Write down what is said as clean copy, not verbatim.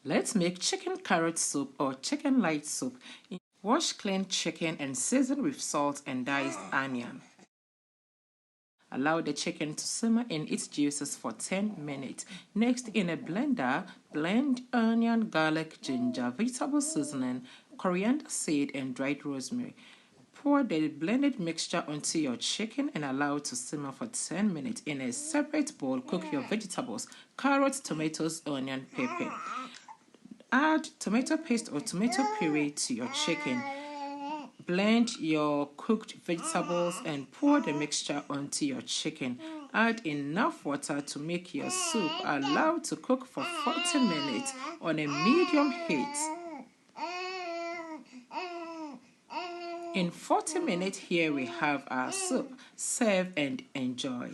Let's make chicken carrot soup or chicken light soup. Wash clean chicken and season with salt and diced onion. Allow the chicken to simmer in its juices for 10 minutes. Next, in a blender, blend onion, garlic, ginger, vegetable seasoning, coriander seed, and dried rosemary. Pour the blended mixture onto your chicken and allow it to simmer for 10 minutes. In a separate bowl, cook your vegetables, carrots, tomatoes, onion, pepper. Add tomato paste or tomato puree to your chicken. Blend your cooked vegetables and pour the mixture onto your chicken. Add enough water to make your soup. Allow to cook for 40 minutes on a medium heat. In 40 minutes, here we have our soup. Serve and enjoy.